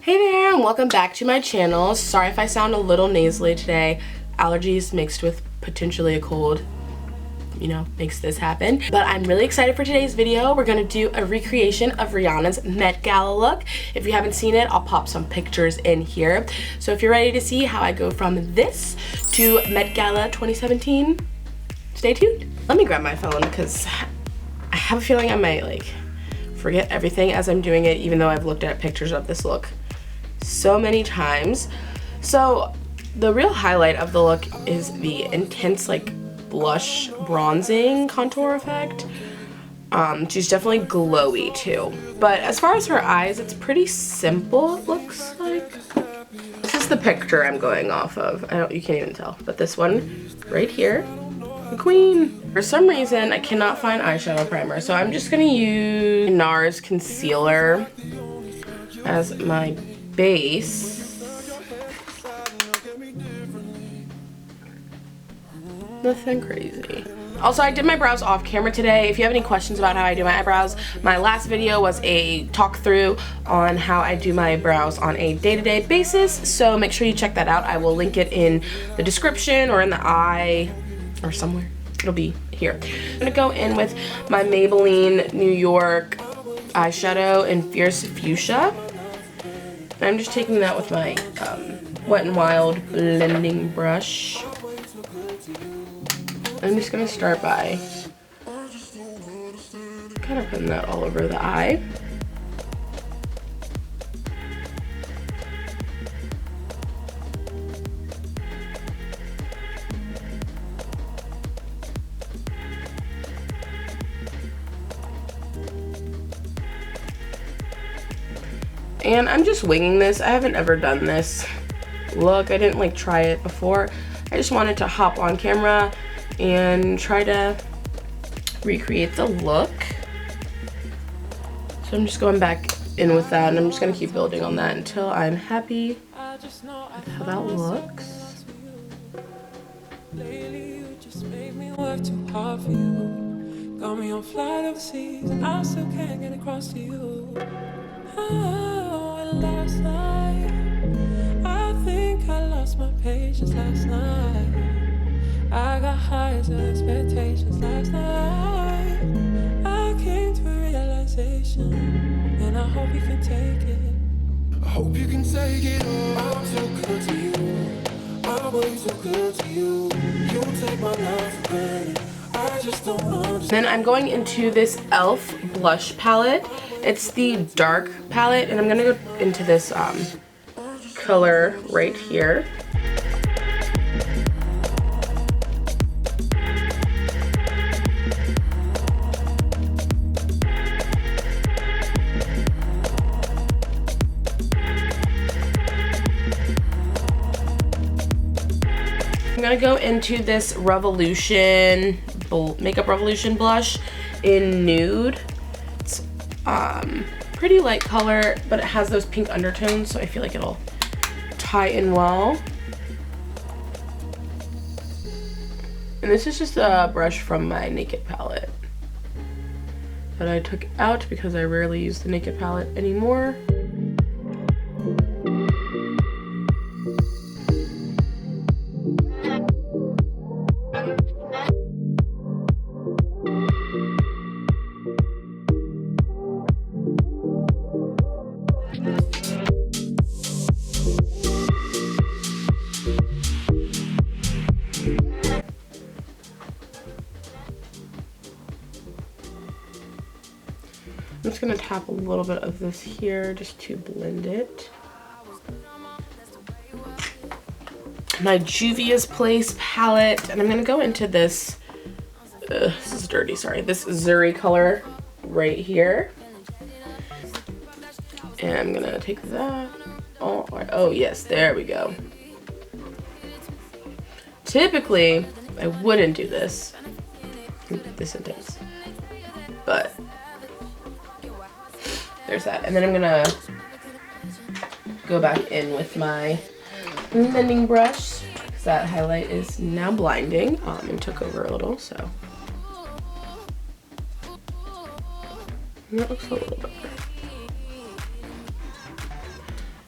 Hey there, and welcome back to my channel. Sorry if I sound a little nasally today. Allergies mixed with potentially a cold, you know, makes this happen. But I'm really excited for today's video. We're gonna do a recreation of Rihanna's Met Gala look. If you haven't seen it, I'll pop some pictures in here. So if you're ready to see how I go from this to Met Gala 2017, stay tuned. Let me grab my phone because I have a feeling I might like forget everything as I'm doing it, even though I've looked at pictures of this look so many times. So the real highlight of the look is the intense like blush bronzing contour effect. She's definitely glowy too. But as far as her eyes, it's pretty simple, it looks like. This is the picture I'm going off of. You can't even tell, but this one right here, the queen. For some reason, I cannot find eyeshadow primer, so I'm just gonna use Nars concealer as my base. Nothing crazy. Also, I did my brows off camera today. If you have any questions about how I do my eyebrows, my last video was a talk through on how I do my brows on a day-to-day basis, so make sure you check that out. I will link it in the description or in the eye or somewhere. It'll be here. I'm gonna go in with my Maybelline New York eyeshadow in Fierce Fuchsia. I'm just taking that with my Wet n Wild blending brush. I'm just gonna start by kind of putting that all over the eye. And I'm just winging this. I haven't ever done this look. I didn't like try it before. I just wanted to hop on camera and try to recreate the look. So I'm just going back in with that, and I'm just gonna keep building on that until I'm happy with how that looks. Lately you just made me work too hard for you. Got me on flight overseas, I still can't get across to you. Oh, and last night I think I lost my patience last night. I got high as expectations last night. I came to a realization, and I hope you can take it. I hope you can take it all. I'm so good to you. I'm way so good to you. You take my love for granted. I just don't understand. Then I'm going into this e.l.f. blush palette. It's the dark palette, and I'm gonna go into this color right here. I'm gonna go into this Revolution, Makeup Revolution blush in Nude. It's pretty light color, but it has those pink undertones, so I feel like it'll tie in well. And this is just a brush from my Naked palette that I took out because I rarely use the Naked palette anymore. I'm just gonna tap a little bit of this here just to blend it. My Juvia's Place palette, and I'm gonna go into this, this is dirty, sorry, this Zuri color right here. And I'm gonna take that, oh yes, there we go. Typically, I wouldn't do this intense, but there's that. And then I'm gonna go back in with my blending brush because that highlight is now blinding and took over a little, so. And that looks a little better.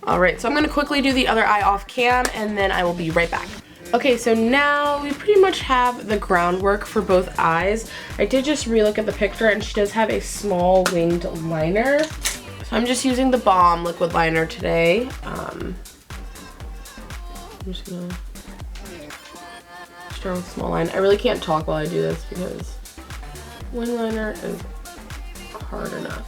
Alright, so I'm gonna quickly do the other eye off cam and then I will be right back. Okay, so now we pretty much have the groundwork for both eyes. I did just relook at the picture and she does have a small winged liner. So I'm just using the Balm Liquid liner today. I'm just gonna start with a small line. I really can't talk while I do this because wing liner is hard enough.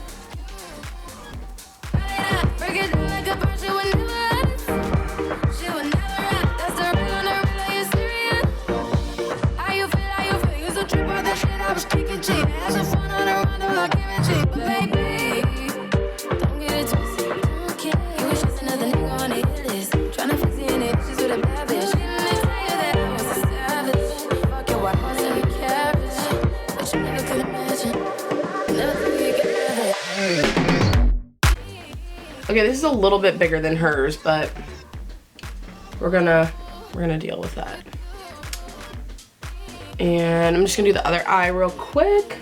Okay, this is a little bit bigger than hers, but we're gonna deal with that. And I'm just gonna do the other eye real quick.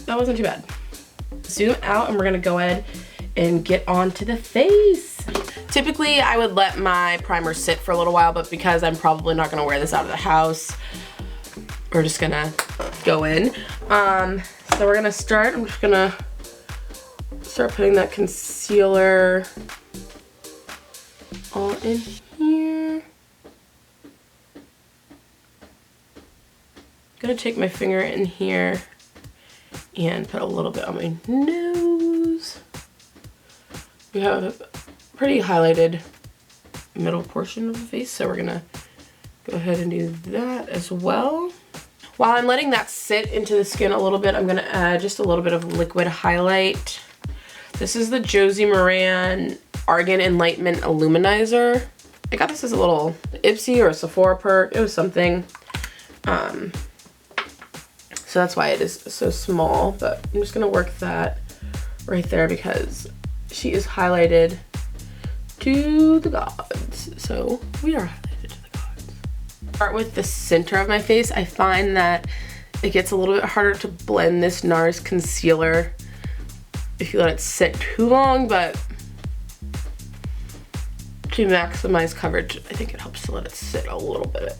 That wasn't too bad. Zoom out and we're gonna go ahead and get onto the face. Typically I would let my primer sit for a little while, but because I'm probably not gonna wear this out of the house, we're just gonna go in. So we're gonna start. I'm just gonna start putting that concealer all in here. I'm gonna take my finger in here and put a little bit on my nose. We have a pretty highlighted middle portion of the face, so we're gonna go ahead and do that as well. While I'm letting that sit into the skin a little bit, I'm gonna add just a little bit of liquid highlight. This is the Josie Maran Argan Enlightenment Illuminizer. I got this as a little Ipsy or a Sephora perk. It was something. So that's why it is so small, but I'm just gonna work that right there because she is highlighted to the gods. So we are highlighted to the gods. Start with the center of my face. I find that it gets a little bit harder to blend this Nars concealer if you let it sit too long, but to maximize coverage, I think it helps to let it sit a little bit.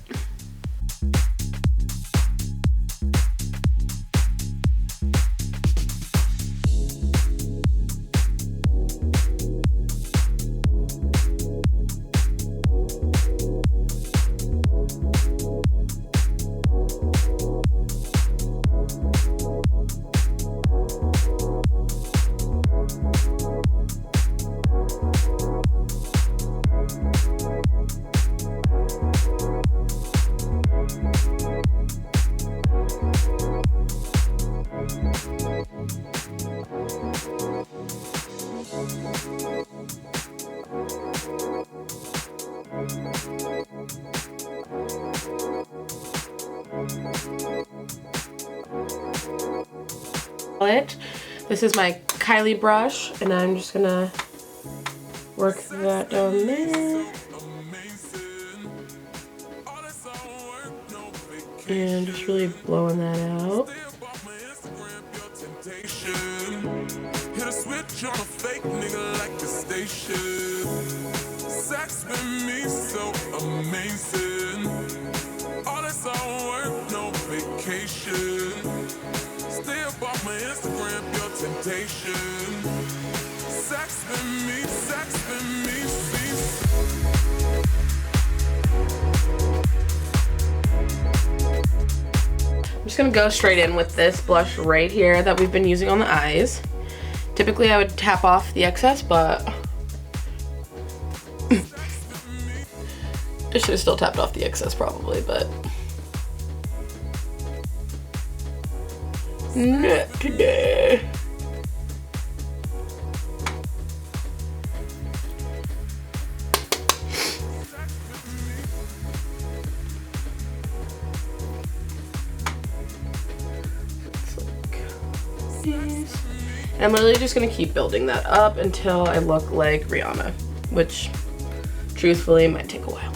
This is my Kylie brush, and I'm just gonna work that down there. And just really blowing that out. Hit a switch on a fake nigga like the station. Sex with me so amazing. All this all work, no vacation. Stay up off my Instagram, your temptation. Sex with me, I'm just gonna go straight in with this blush right here that we've been using on the eyes. Typically I would tap off the excess, but I should have still tapped off the excess probably, but not today. And I'm literally just gonna keep building that up until I look like Rihanna, which truthfully might take a while.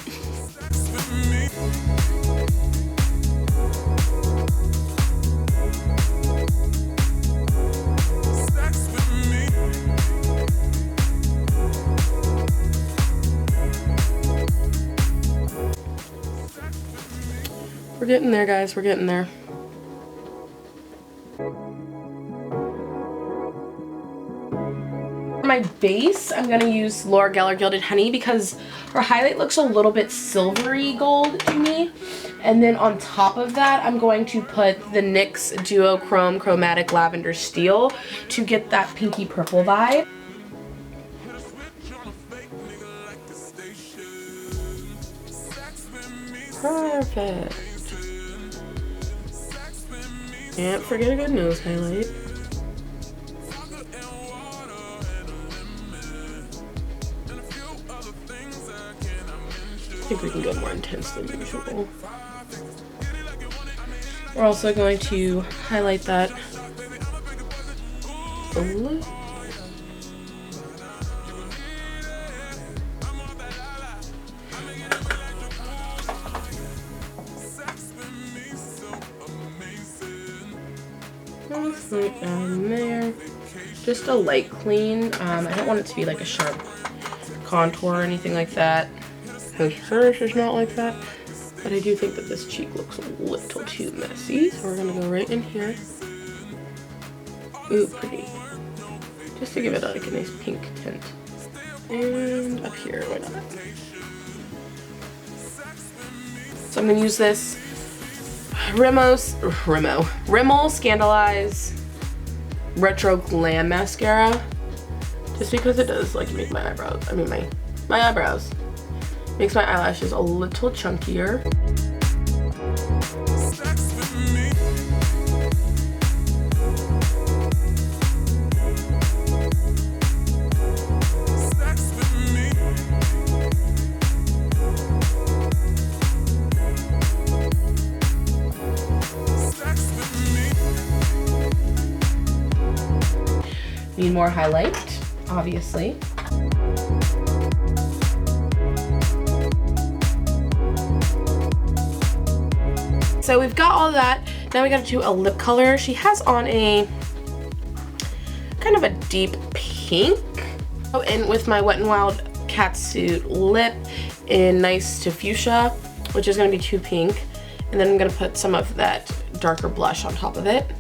We're getting there, guys, we're getting there. For my base, I'm gonna use Lora Gellar Gilded Honey because her highlight looks a little bit silvery gold to me. And then on top of that, I'm going to put the NYX Duoochrome Chromatic Lavender Steel to get that pinky purple vibe. Perfect. Can't forget a good nose highlight. I think we can go more intense than usual. We're also going to highlight that a little. Right down there. Just a light clean. I don't want it to be like a sharp contour or anything like that, because hers is not like that. But I do think that this cheek looks a little too messy, so we're gonna go right in here. Ooh, pretty. Just to give it like a nice pink tint. And up here, why not? So I'm gonna use this Rimmel Scandaleyes Retroglam mascara, just because it does like make my eyebrows, my eyebrows, makes my eyelashes a little chunkier. Need more highlight, obviously. So we've got all that. Now we gotta do a lip color. She has on a kind of a deep pink. Oh, and with my Wet n Wild Catsuit lip in Nice to Fuchsia, which is gonna be too pink. And then I'm gonna put some of that darker blush on top of it.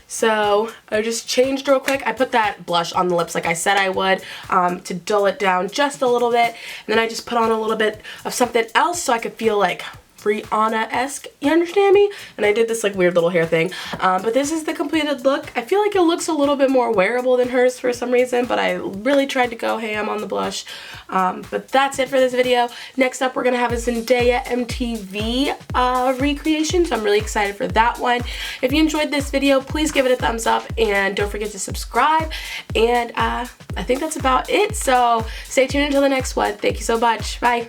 So I just changed real quick. I put that blush on the lips like I said I would, to dull it down just a little bit. And then I just put on a little bit of something else so I could feel like Rihanna-esque, you understand me? And I did this like weird little hair thing. But this is the completed look. I feel like it looks a little bit more wearable than hers for some reason, but I really tried to go ham on the blush. But that's it for this video. Next up, we're gonna have a Zendaya MTV recreation, so I'm really excited for that one. If you enjoyed this video, please give it a thumbs up and don't forget to subscribe. And I think that's about it, so stay tuned until the next one. Thank you so much. Bye.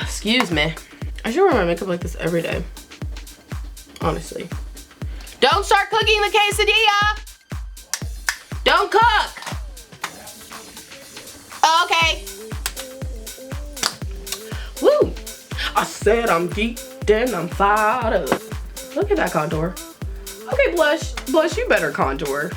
Excuse me. I should wear my makeup like this every day. Honestly. Don't start cooking the quesadilla! Don't cook! Okay. Woo! I said I'm geeked and I'm fired up. Look at that contour. Okay, blush, you better contour.